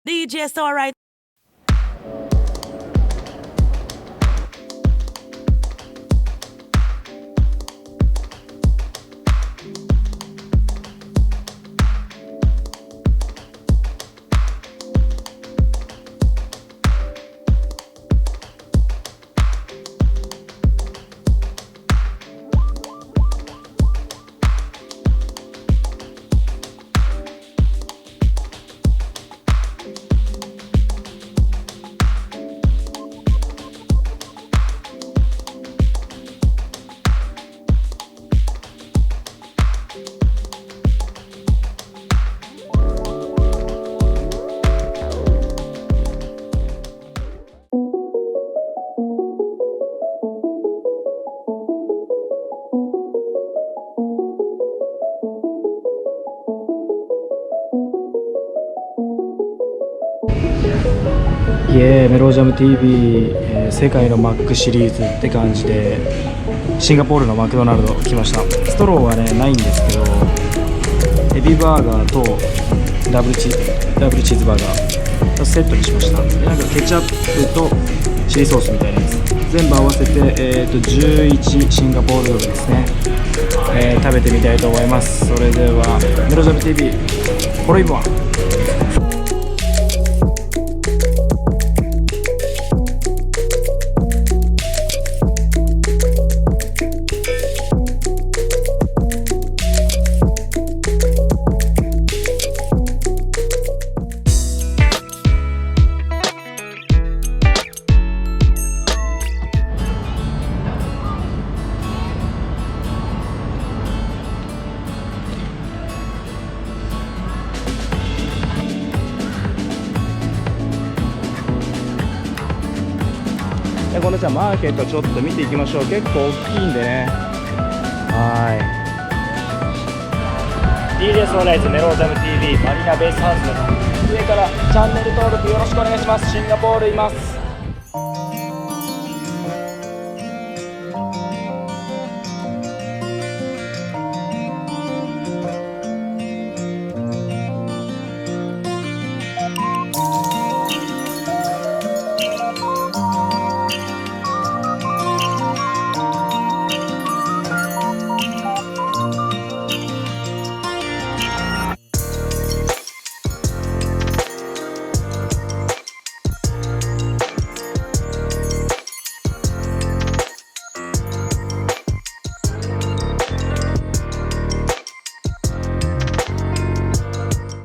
DJ ソアライズメロージャム TV、世界のマックシリーズって感じでシンガポールのマクドナルド来ました。ストローはねないんですけど、エビバーガーとダブルチーズバーガーセットにしました。でなんかケチャップとチリソースみたいなやつ全部合わせて、11シンガポールドルですね、食べてみたいと思います。それではメロージャム TV フォローイブワン。このマーケットちょっと見ていきましょう。結構大きいんでね。DJ ソアライズメロージャム TV マリーナベースハウスの上からチャンネル登録よろしくお願いします。シンガポールいます。